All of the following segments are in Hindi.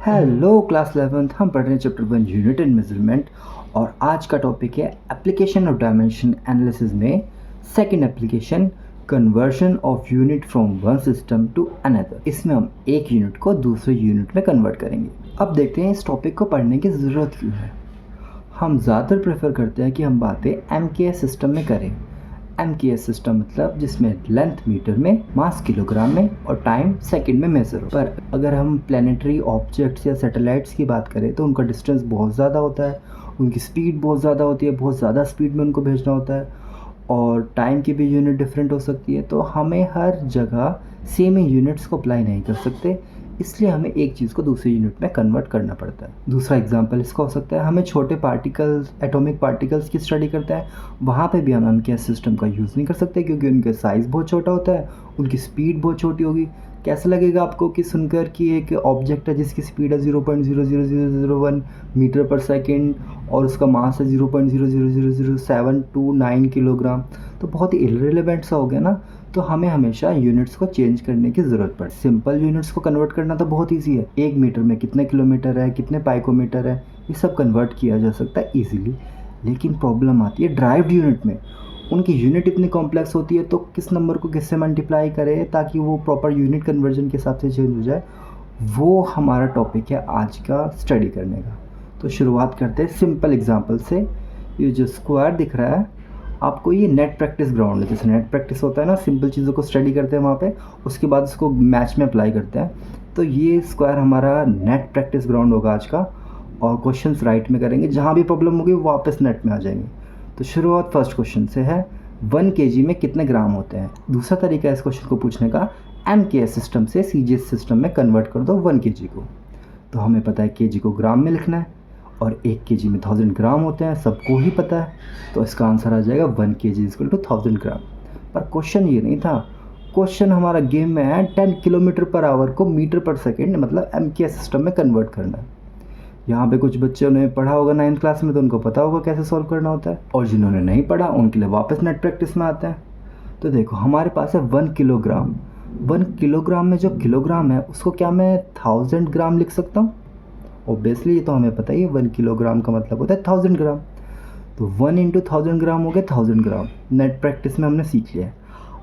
Hello class 11th। हम पढ़ रहे हैं चैप्टर 1 यूनिट एंड मेजरमेंट और आज का टॉपिक है एप्लीकेशन ऑफ डायमेंशन एनालिसिस में second application conversion of unit from one system to another. इसमें हम एक यूनिट को दूसरे यूनिट में कन्वर्ट करेंगे। अब देखते हैं इस टॉपिक को पढ़ने की ज़रूरत क्यों है। हम ज़्यादातर प्रेफर करते हैं कि हम बातें MKS सिस्टम में करें। MKS सिस्टम मतलब जिसमें लेंथ मीटर में, मास किलोग्राम में और टाइम सेकंड में मेजर हो। पर अगर हम प्लानिटरी ऑब्जेक्ट्स या सैटेलाइट्स की बात करें तो उनका डिस्टेंस बहुत ज़्यादा होता है, उनकी स्पीड बहुत ज़्यादा होती है, बहुत ज़्यादा स्पीड में उनको भेजना होता है और टाइम की भी यूनिट डिफरेंट हो सकती है। तो हमें हर जगह सेम ही यूनिट्स को अप्लाई नहीं कर सकते, इसलिए हमें एक चीज़ को दूसरी यूनिट में कन्वर्ट करना पड़ता है। दूसरा एग्जांपल इसका हो सकता है हमें छोटे पार्टिकल्स, एटॉमिक पार्टिकल्स की स्टडी करता है, वहाँ पे भी हम MKS सिस्टम का यूज़ नहीं कर सकते क्योंकि उनका साइज़ बहुत छोटा होता है, उनकी स्पीड बहुत छोटी होगी। कैसा लगेगा आपको कि सुनकर कि एक ऑब्जेक्ट है जिसकी स्पीड है 0.00001 मीटर पर सेकेंड और उसका मास है 0.0000729 किलोग्राम, तो बहुत ही इररिलेवेंट सा हो गया ना। तो हमें हमेशा यूनिट्स को चेंज करने की ज़रूरत पड़े। सिंपल यूनिट्स को कन्वर्ट करना तो बहुत ईजी है, 1 मीटर में कितने किलोमीटर है, कितने पाइकोमीटर है, ये सब कन्वर्ट किया जा सकता है ईजिली। लेकिन प्रॉब्लम आती है ड्राइव्ड यूनिट में। उनकी यूनिट इतनी कॉम्प्लेक्स होती है तो किस नंबर को किससे मल्टीप्लाई करें ताकि वो प्रॉपर यूनिट कन्वर्जन के हिसाब से चेंज हो जाए, वो हमारा टॉपिक है आज का स्टडी करने का। तो शुरुआत करते हैं सिंपल एग्जांपल से। ये जो स्क्वायर दिख रहा है आपको, ये नेट प्रैक्टिस ग्राउंड है। जैसे नेट प्रैक्टिस होता है ना, सिंपल चीज़ों को स्टडी करते हैं वहाँ पे, उसके बाद उसको मैच में अप्लाई करते हैं। तो ये स्क्वायर हमारा नेट प्रैक्टिस ग्राउंड होगा आज का, और क्वेश्चंस राइट में करेंगे, जहाँ भी प्रॉब्लम होगी वो वापस नेट में आ जाएंगे। तो शुरुआत फर्स्ट क्वेश्चन से है, 1 kg में कितने ग्राम होते हैं। दूसरा तरीका है इस क्वेश्चन को पूछने का, MKS सिस्टम से CGS सिस्टम में कन्वर्ट कर दो 1 kg को। तो हमें पता है kg को ग्राम में लिखना है और 1 kg में 1000 ग्राम होते हैं, सबको ही पता है। तो इसका आंसर आ जाएगा 1 kg इक्वल टू 1000 ग्राम। पर क्वेश्चन ये नहीं था, क्वेश्चन हमारा गेम में है 10 किलोमीटर पर आवर को मीटर पर सेकेंड मतलब MKS सिस्टम में कन्वर्ट करना है। यहाँ पे कुछ बच्चों ने पढ़ा होगा 9th क्लास में तो उनको पता होगा कैसे सॉल्व करना होता है, और जिन्होंने नहीं पढ़ा उनके लिए वापस नेट प्रैक्टिस में आते हैं। तो देखो हमारे पास है 1 किलोग्राम। 1 किलोग्राम में जो किलोग्राम है उसको क्या मैं 1000 ग्राम लिख सकता हूँ? ऑब्वियसली ये तो हमें पता ही है, 1 किलोग्राम का मतलब होता है 1000 ग्राम। तो 1 इंटू 1000 ग्राम हो गया 1000 ग्राम। नेट प्रैक्टिस में हमने सीख लिया है।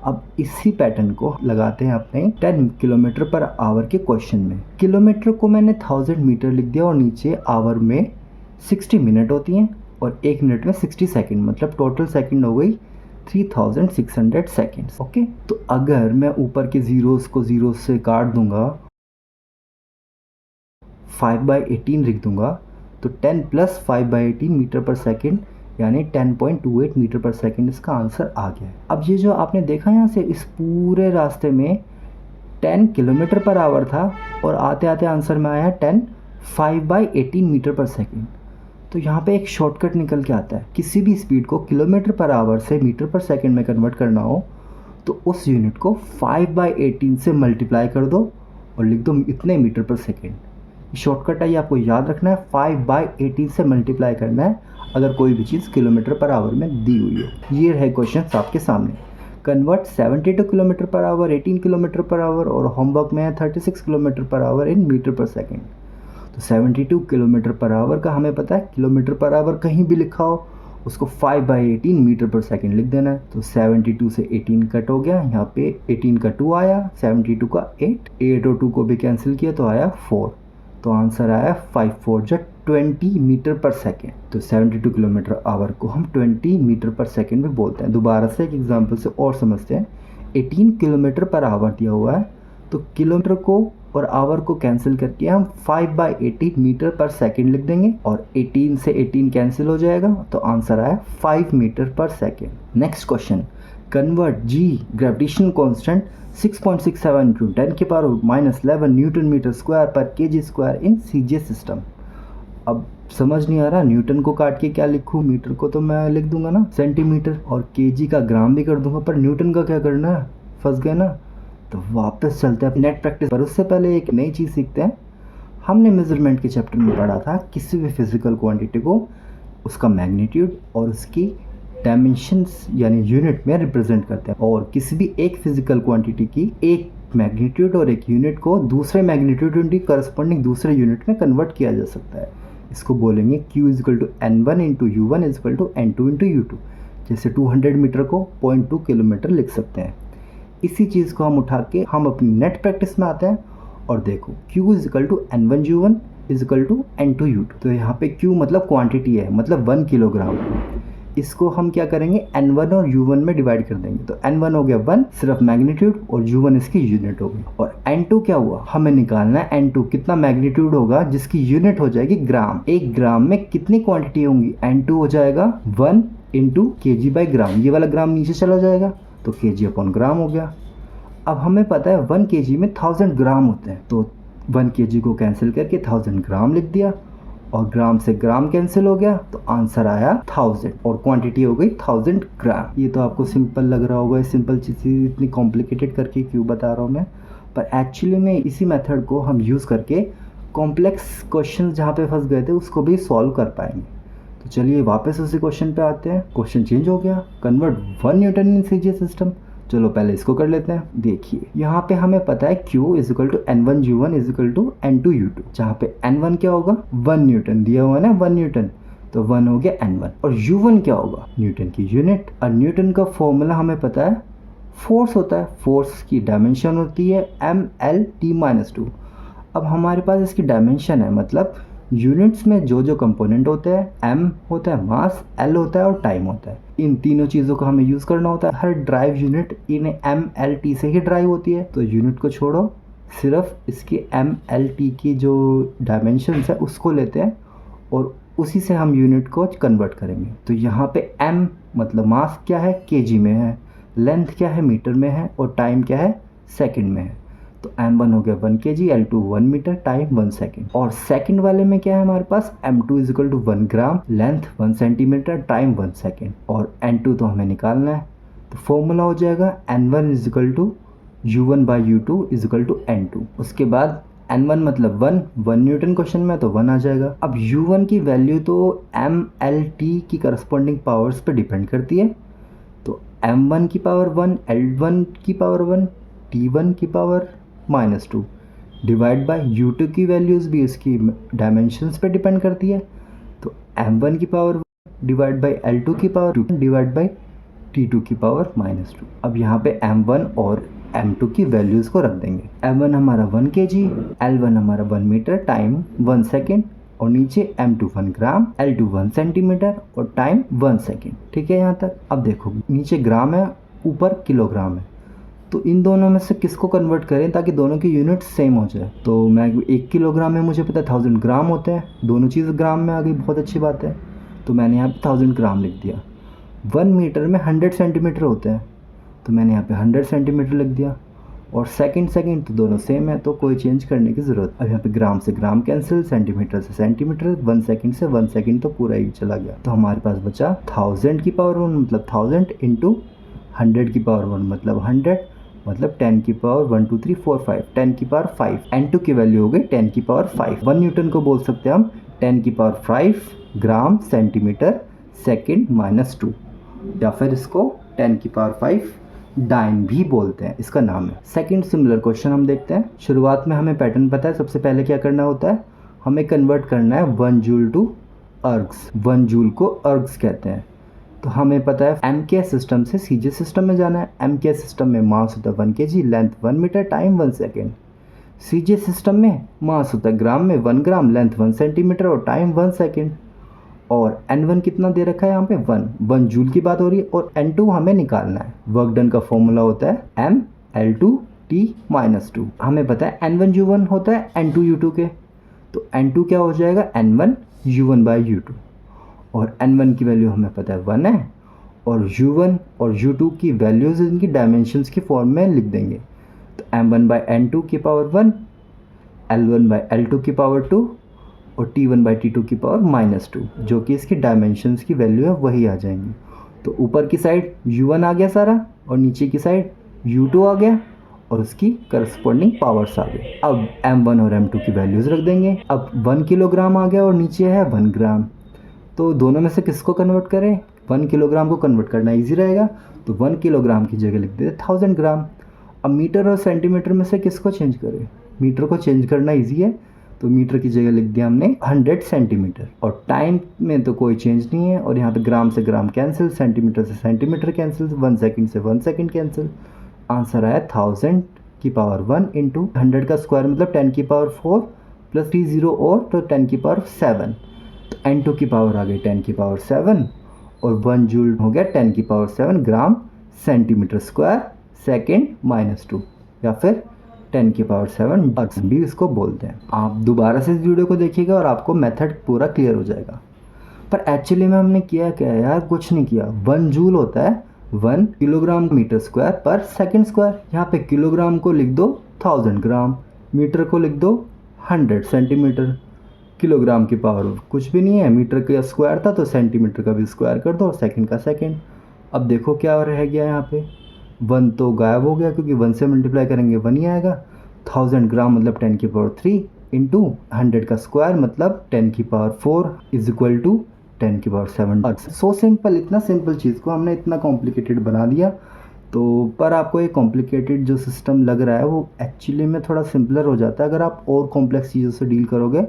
अब इसी पैटर्न को लगाते हैं अपने 10 किलोमीटर पर आवर के क्वेश्चन में। किलोमीटर को मैंने 1000 मीटर लिख दिया और नीचे आवर में 60 मिनट होती हैं और 1 मिनट में 60 सेकेंड, मतलब टोटल सेकेंड हो गई 3600 सेकेंड्स। ओके, तो अगर मैं ऊपर के जीरोस को जीरो से काट दूंगा, 5/18 लिख दूंगा, तो 10 प्लस 5/18 मीटर पर सेकेंड यानी 10.28 मीटर पर सेकेंड इसका आंसर आ गया है। अब ये जो आपने देखा यहाँ से, इस पूरे रास्ते में 10 किलोमीटर पर आवर था और आते आते आंसर में आया 10 5/18 मीटर पर सेकेंड। तो यहाँ पे एक शॉर्टकट निकल के आता है, किसी भी स्पीड को किलोमीटर पर आवर से मीटर पर सेकेंड में कन्वर्ट करना हो तो उस यूनिट को 5/18 से मल्टीप्लाई कर दो और लिख दो इतने मीटर पर सेकेंड। शॉर्टकट है, ये आपको याद रखना है, 5/18 से मल्टीप्लाई करना है अगर कोई भी चीज़ किलोमीटर पर आवर में दी हुई है। ये है क्वेश्चन आपके सामने। Convert 72 kilometre per hour, 18 kilometre per hour और होमवर्क में है 36 kilometre per hour in metre पर सेकेंड। तो 72 किलोमीटर पर आवर का हमें पता है, किलोमीटर पर आवर कहीं भी लिखा हो उसको 5/18 मीटर पर सेकेंड लिख देना है। तो 72 से 18 कट हो गया, यहाँ पे 18 का 2 आया, 72 का 8 और 2 को भी कैंसिल किया तो आया 4। तो आंसर आया 5/4 जो 20 मीटर पर सेकेंड। तो 72 किलोमीटर आवर को हम 20 मीटर पर सेकेंड में बोलते हैं। दोबारा से एक एग्जांपल से और समझते हैं। 18 किलोमीटर पर आवर दिया हुआ है तो किलोमीटर को और आवर को कैंसिल करके हम 5/18 मीटर पर सेकेंड लिख देंगे और 18 से 18 कैंसिल हो जाएगा तो आंसर आया 5 मीटर पर second. Next question, convert G gravitation constant 6.67 into 10⁻⁻11 newton metre square पर kg square in CGS system. अब समझ नहीं आ रहा, न्यूटन को काट के क्या लिखूं, मीटर को तो मैं लिख दूंगा ना सेंटीमीटर और kg का ग्राम भी कर दूंगा, पर न्यूटन का क्या करना है, फंस गए ना। तो वापस चलते हैं नेट प्रैक्टिस पर। उससे पहले एक नई चीज़ सीखते हैं। हमने मेजरमेंट के चैप्टर में पढ़ा था किसी भी फिजिकल क्वांटिटी को उसका मैग्नीट्यूड और उसकी डायमेंशंस यानी यूनिट में रिप्रेजेंट करते हैं, और किसी भी एक फिजिकल क्वांटिटी की एक मैग्नीट्यूड और एक यूनिट को दूसरे मैग्नीट्यूड की करस्पॉन्डिंग दूसरे यूनिट में कन्वर्ट किया जा सकता है। इसको बोलेंगे Q is equal to N1 into U1 is equal to N2 into U2। जैसे 200 मीटर को 0.2 किलोमीटर लिख सकते हैं। इसी चीज़ को हम उठा के हम अपनी नेट प्रैक्टिस में आते हैं और देखो Q is equal to N1 U1 is equal to N2 U2। तो यहाँ पे Q मतलब क्वांटिटी है, मतलब 1 किलोग्राम। इसको हम क्या करेंगे, N1 और U1 में डिवाइड कर देंगे। तो N1 हो गया 1 सिर्फ मैग्नीट्यूड और U1 इसकी यूनिट होगी। और N2 क्या हुआ, हमें निकालना है N2 कितना मैग्नीट्यूड होगा जिसकी यूनिट हो जाएगी ग्राम। एक ग्राम में कितनी क्वांटिटी होंगी, N2 हो जाएगा 1 इंटू kg बाई ग्राम। ये वाला ग्राम नीचे चला जाएगा तो kg अपॉन ग्राम हो गया। अब हमें पता है 1 kg में 1000 ग्राम होते हैं, तो 1 kg को कैंसिल करके 1000 ग्राम लिख दिया और ग्राम से ग्राम कैंसिल हो गया तो आंसर आया 1000 और क्वांटिटी हो गई 1000 ग्राम। ये तो आपको सिंपल लग रहा होगा, सिंपल चीज़ इतनी कॉम्प्लिकेटेड करके क्यों बता रहा हूँ मैं, पर एक्चुअली में इसी मेथड को हम यूज़ करके कॉम्प्लेक्स क्वेश्चन जहाँ पे फंस गए थे उसको भी सॉल्व कर पाएंगे। तो चलिए वापस उसी क्वेश्चन पे आते हैं। क्वेश्चन चेंज हो गया, convert 1 Newton in CGS system. चलो पहले इसको कर लेते हैं। देखिए यहाँ पे हमें पता है Q is equal to N1 U1 is equal to N2 U2, जहाँ पे N1 क्या होगा 1 न्यूटन दिया हुआ है ना, 1 न्यूटन, तो 1 हो गया N1। और U1 क्या होगा, न्यूटन की यूनिट। और न्यूटन का फॉर्मूला हमें पता है, फोर्स होता है, फोर्स की डायमेंशन होती है MLT-2। अब हमारे पास इसकी डायमेंशन है, मतलब यूनिट्स में जो जो कंपोनेंट होते हैं, M होता है मास, L होता है और टाइम होता है। इन तीनों चीज़ों को हमें यूज़ करना होता है। हर ड्राइव यूनिट इन MLT से ही ड्राइव होती है। तो यूनिट को छोड़ो, सिर्फ इसकी MLT की जो डायमेंशंस है उसको लेते हैं और उसी से हम यूनिट को कन्वर्ट करेंगे। तो यहाँ पे M मतलब मास क्या है, kg में है, लेंथ क्या है, मीटर में है, और टाइम क्या है, सेकंड में है। तो M1 हो गया 1 kg, L2 1 metre, time 1 second. और सेकंड वाले में क्या है हमारे पास, M2 equal to 1 gram, length 1 centimetre, time 1 second. और N2 तो हमें निकालना है, तो फॉर्मूला हो जाएगा N1 equal to U1 by U2 equal to N2। उसके बाद N1 मतलब 1 न्यूटन क्वेश्चन में, तो 1 आ जाएगा। अब U1 की वैल्यू तो MLT की करस्पॉन्डिंग पावर्स पे डिपेंड करती है। तो M1 की पावर 1, L1 की पावर 1, T1 की पावर -2 डिवाइड बाय U2 की वैल्यूज़ भी इसकी डायमेंशंस पे डिपेंड करती है। तो M1 की पावर 1 डिवाइड बाय L2 की पावर 2 डिवाइड बाय T2 की पावर -2। अब यहाँ पे M1 और M2 की वैल्यूज़ को रख देंगे। M1 हमारा 1 kg, L1 हमारा 1 मीटर, टाइम 1 सेकेंड, और नीचे M2 1 ग्राम, L2 1 सेंटीमीटर और टाइम 1 सेकेंड। ठीक है यहाँ तक। अब देखो नीचे ग्राम है, ऊपर किलोग्राम है, तो इन दोनों में से किसको कन्वर्ट करें ताकि दोनों की यूनिट सेम हो जाए। तो मैं 1 किलोग्राम में मुझे पता है 1000 ग्राम होते हैं, दोनों चीज़ ग्राम में आ गई, बहुत अच्छी बात है। तो मैंने यहाँ पे 1000 ग्राम लिख दिया। 1 मीटर में 100 सेंटीमीटर होते हैं, तो मैंने यहाँ पे 100 सेंटीमीटर लिख दिया। और सेकंड तो दोनों सेम है, तो कोई चेंज करने की ज़रूरत। अब यहाँ पे ग्राम से ग्राम कैंसिल, सेंटीमीटर से सेंटीमीटर, 1 सेकंड से 1 सेकंड तो पूरा ही चला गया। तो हमारे पास बचा 1000 की पावर 1 मतलब 1000 इंटू 100 की पावर 1 मतलब 100, मतलब 10 की पावर 1 2 3 4 5, 10 की पावर 5। N2 की वैल्यू हो गई 10 की पावर 5। 1 न्यूटन को बोल सकते हैं हम 10 की पावर 5 ग्राम सेंटीमीटर सेकंड -2, या फिर इसको 10 की पावर 5 डाइन भी बोलते हैं, इसका नाम है। सेकंड सिमिलर क्वेश्चन हम देखते हैं। शुरुआत में हमें पैटर्न पता है, सबसे पहले क्या करना होता है, हमें कन्वर्ट करना है 1 जूल टू अर्ग्स। 1 जूल को अर्ग्स कहते हैं। तो हमें पता है MK सिस्टम से CJ सिस्टम में जाना है। MK सिस्टम में मास होता है 1 kg, length 1 metre, time 1 second. CJ system में मास होता है ग्राम में 1 ग्राम, लेंथ 1 सेंटीमीटर और टाइम 1 सेकेंड। और N1 कितना दे रखा है यहाँ पे 1 जूल की बात हो रही है। और N2 हमें निकालना है। वर्क डन का फॉर्मूला होता है ML2T-2। हमें पता है N1 U1 होता है N2 U2 के, तो N2 क्या हो जाएगा N1 U1 बाई U2। और N1 की वैल्यू हमें पता है 1 है, और U1 और U2 की वैल्यूज़ इनकी डायमेंशंस की फॉर्म में लिख देंगे। तो M1 बाई N2 की पावर 1, L1 बाई L2 की पावर 2 और T1 बाई T2 की पावर -2, जो कि इसकी डायमेंशंस की वैल्यू है वही आ जाएंगी। तो ऊपर की साइड U1 आ गया सारा, और नीचे की साइड U2 आ गया, और उसकी करस्पॉन्डिंग पावर्स आ गए। अब M1 और M2 की वैल्यूज़ रख देंगे। अब 1 किलोग्राम आ गया और नीचे है 1 ग्राम, तो दोनों में से किसको कन्वर्ट करें, 1 किलोग्राम को कन्वर्ट करना इजी रहेगा। तो 1 किलोग्राम की जगह लिख देते 1000 ग्राम। अब मीटर और सेंटीमीटर में से किसको चेंज करें? मीटर को चेंज करना इजी है, तो मीटर की जगह लिख दिया हमने 100 सेंटीमीटर। और टाइम में तो कोई चेंज नहीं है, और यहाँ पे ग्राम से ग्राम कैंसिल, सेंटीमीटर से सेंटीमीटर कैंसिल, 1 सेकंड से 1 सेकंड कैंसिल। आंसर आया 1000 की पावर 1 इंटू 100 का स्क्वायर मतलब 10 की पावर 4 प्लस 3 0 और तो 10 की पावर 7। तो n2 की पावर आ गई 10 की पावर 7 और 1 जूल हो गया 10 की power 7 gram centimetre square second minus 2, या फिर 10 की पावर 7 भी इसको बोलते हैं। आप दोबारा से इस वीडियो को देखिएगा और आपको मेथड पूरा क्लियर हो जाएगा। पर एक्चुअली में हमने किया क्या है यार? कुछ नहीं किया। 1 जूल होता है 1 किलोग्राम मीटर स्क्वायर पर सेकंड स्क्वायर। यहाँ पे किलोग्राम को लिख दो 1000 ग्राम, मीटर को लिख दो 100 सेंटीमीटर। किलोग्राम की पावर कुछ भी नहीं है, मीटर का स्क्वायर था तो सेंटीमीटर का भी स्क्वायर कर दो और सेकंड का सेकंड। अब देखो क्या रह गया यहाँ पे, 1 तो गायब हो गया क्योंकि 1 से मल्टीप्लाई करेंगे 1 ही आएगा। 1000 ग्राम मतलब 10 की पावर 3 इंटू 100 का स्क्वायर मतलब 10 की पावर 4 इज इक्वल टू 10 की पावर 7। सो सिंपल, इतना सिंपल चीज़ को हमने इतना कॉम्प्लिकेटेड बना दिया। तो पर आपको ये कॉम्प्लिकेटेड जो सिस्टम लग रहा है वो एक्चुअली में थोड़ा सिंपलर हो जाता है। अगर आप और कॉम्प्लेक्स चीज़ों से डील करोगे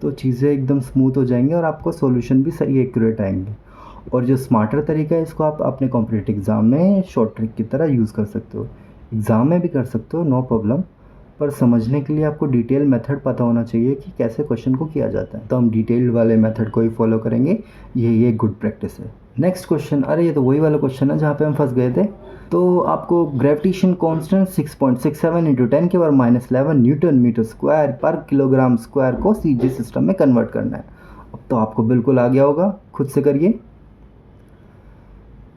तो चीज़ें एकदम स्मूथ हो जाएंगी और आपको सॉल्यूशन भी सही एक्यूरेट आएंगे। और जो स्मार्टर तरीका है इसको आप अपने कॉम्पिटिटिव एग्ज़ाम में शॉर्ट ट्रिक की तरह यूज़ कर सकते हो, एग्ज़ाम में भी कर सकते हो, नो प्रॉब्लम। पर समझने के लिए आपको डिटेल मेथड पता होना चाहिए कि कैसे क्वेश्चन को किया जाता है, तो हम डिटेल्ड वाले मेथड को ही फॉलो करेंगे। ये गुड प्रैक्टिस है। नेक्स्ट क्वेश्चन, अरे ये तो वही वाला क्वेश्चन है जहाँ पे हम फंस गए थे। तो आपको ग्रेविटेशन कांस्टेंट 6.67 इंटू 10 की पावर -11 न्यूटन मीटर स्क्वायर पर किलोग्राम स्क्वायर को सीजी सिस्टम में कन्वर्ट करना है। अब तो आपको बिल्कुल आ गया होगा, खुद से करिए।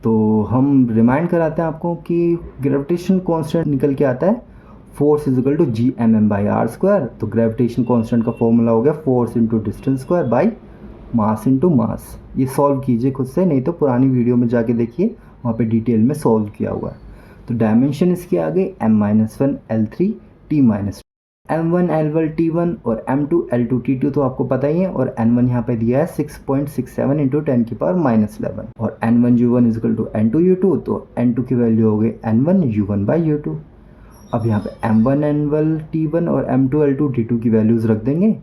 तो हम रिमाइंड कराते हैं आपको कि ग्रेविटेशन कांस्टेंट निकल के आता है force is equal to Gmm/r²। तो ग्रेविटेशन कांस्टेंट का फॉर्मूला हो गया force into distance square by mass into mass. ये सॉल्व कीजिए खुद से, नहीं तो पुरानी वीडियो में जाके देखिए, वहाँ पे डिटेल में सॉल्व किया हुआ है। तो डायमेंशन इसकी आ गई m-1 L3 T-2, m1 L1 T1 और m2 L2 T2 तो आपको पता ही है। और n1 यहाँ पे दिया है 6.67 इंटू 10 की पावर -11 और n1 U1 is equal to n2 U2। तो n2 की वैल्यू हो गई n1 U1 बाई U2। अब यहाँ पे m1 L1 T1 और m2 L2 T2 की वैल्यूज़ रख देंगे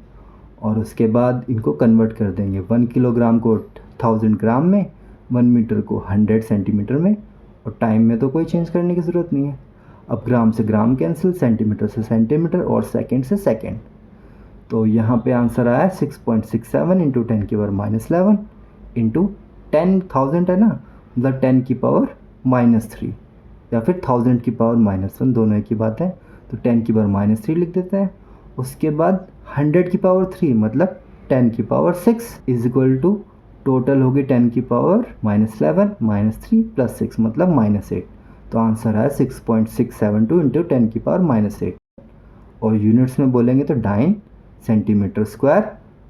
और उसके बाद इनको कन्वर्ट कर देंगे। 1 किलोग्राम को 1000 ग्राम में, 1 मीटर को 100 सेंटीमीटर में, और टाइम में तो कोई चेंज करने की ज़रूरत नहीं है। अब ग्राम से ग्राम कैंसिल, सेंटीमीटर से सेंटीमीटर और सेकंड से सेकंड। तो यहाँ पे आंसर आया 6.67 इंटू 10 की पावर -11 इंटू 10,000 है ना, मतलब 10 की पावर -3 या फिर 1000 की पावर -1, दोनों एक ही बात है। तो 10 की पावर -3 लिख देते हैं। उसके बाद 100 की पावर 3 मतलब 10 की power 6 is equal to total होगी 10 की पावर -11 -3 प्लस 6 मतलब -8। तो आंसर है 6.672 इंटू 10 की पावर -8 और यूनिट्स में बोलेंगे तो डाइन सेंटीमीटर स्क्वायर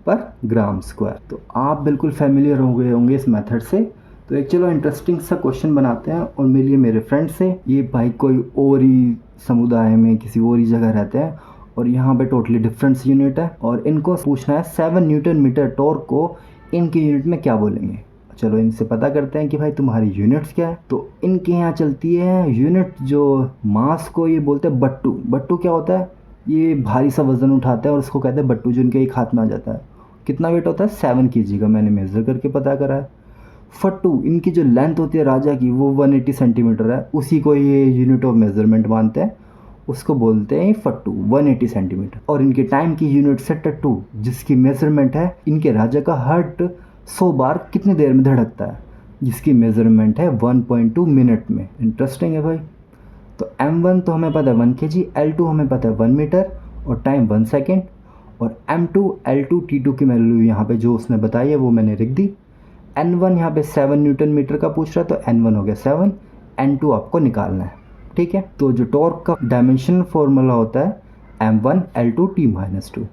पर ग्राम स्क्वायर। तो आप बिल्कुल फैमिलियर हो गए होंगे इस मेथड से। तो एक चलो इंटरेस्टिंग सा क्वेश्चन बनाते हैं और मिलिए मेरे फ्रेंड से। ये भाई कोई और ही समुदाय में किसी और ही जगह रहते हैं और यहाँ पे टोटली डिफरेंट यूनिट है और इनको पूछना है 7 न्यूटन मीटर टॉर्क को इनके यूनिट में क्या बोलेंगे। चलो इनसे पता करते हैं कि भाई तुम्हारी यूनिट्स क्या है। तो इनके यहाँ चलती है यूनिट, जो मास को ये बोलते हैं बट्टू। बट्टू क्या होता है? ये भारी सा वजन उठाते हैं और इसको कहते हैं बट्टू, जो इनके एक हाथ में आ जाता है। कितना वेट होता है? 7 kg का, मैंने मेज़र करके पता करा है। फट्टू, इनकी जो लेंथ होती है राजा की वो 180 सेंटीमीटर है, उसी को ये यूनिट ऑफ मेजरमेंट मानते हैं, उसको बोलते हैं फट्टू 180 सेंटीमीटर। और इनके टाइम की यूनिट है टट्टू, जिसकी मेजरमेंट है इनके राजा का हार्ट 100 बार कितनी देर में धड़कता है, जिसकी मेजरमेंट है 1.2 मिनट में। इंटरेस्टिंग है भाई। तो m1 तो हमें पता है 1 kg, L2 हमें पता है 1 मीटर और टाइम 1 सेकेंड, और m2 L2 T2 की वैल्यू यहाँ पे जो उसने बताई है वो मैंने लिख दी। n1 यहाँ पे 7 न्यूटन मीटर का पूछ रहा है तो n1 हो गया 7, n2 आपको निकालना है, ठीक है। तो जो टॉर्क का डायमेंशन फॉर्मूला होता है m1 L2 T-2।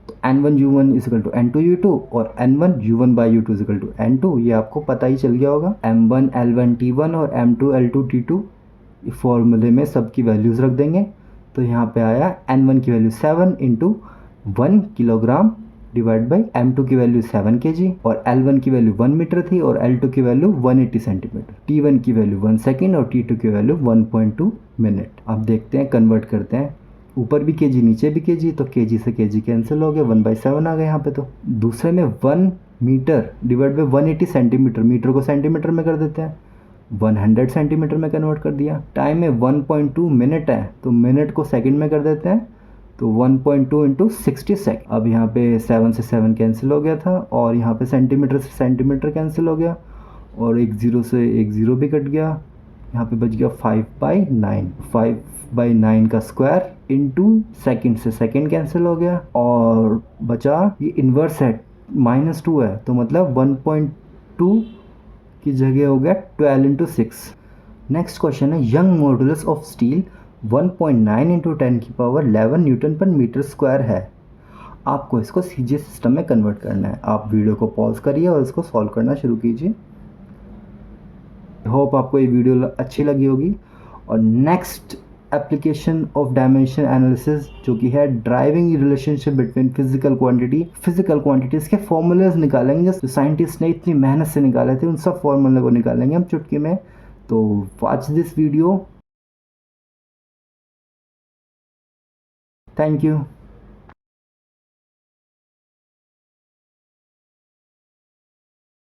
तो n1 U1 is equal to n2 U2 और n1 U1 by U2 is equal to n2, ये आपको पता ही चल गया होगा। m1 L1 T1 और m2 L2 T2 फॉर्मूले में सबकी वैल्यूज़ रख देंगे। तो यहाँ पे आया n1 की value 7 into 1 kilogram divide by m2 की वैल्यू 7 kg और L1 की वैल्यू 1 मीटर थी और L2 की वैल्यू 180 सेंटीमीटर, T1 की वैल्यू 1 सेकेंड और T2 की वैल्यू 1.2 मिनट। अब देखते हैं, कन्वर्ट करते हैं, ऊपर भी kg नीचे भी kg, तो kg से kg कैंसिल हो गया, 1/7 आ गया यहाँ पे। तो दूसरे में 1 metre divide by 180 centimetre, metre को सेंटीमीटर में कर देते हैं, 100 सेंटीमीटर में कन्वर्ट कर दिया। टाइम में 1.2 मिनट है तो मिनट को सेकंड में कर देते हैं, तो 1.2 इंटू 60 सेकेंड। अब यहाँ पे 7 से 7 कैंसिल हो गया था और यहाँ पे सेंटीमीटर से सेंटीमीटर कैंसिल हो गया और एक ज़ीरो से एक ज़ीरो भी कट गया। यहाँ पे बच गया 5/9, 5/9 का स्क्वायर इंटू सेकेंड से सेकेंड कैंसिल हो गया और बचा ये इन्वर्स है, -2 है तो मतलब 1.2 की जगह हो गया 12 इंटू 6। नेक्स्ट क्वेश्चन है, young modulus of steel 1.9 into 10 की पावर 11 न्यूटन पर मीटर स्क्वायर है। आपको इसको सीजीएस सिस्टम में कन्वर्ट करना है। आप वीडियो को पॉज करिए और इसको सॉल्व करना शुरू कीजिए। होप आपको ये वीडियो अच्छी लगी होगी। और next application of dimension analysis जो कि है driving relationship between physical quantities के फॉर्मूलेज निकालेंगे जो साइंटिस्ट ने इतनी मेहनत से निकाले थे, उन सब फॉर्मूले को निकालेंगे हम चुटकी में। तो watch this video. Thank you.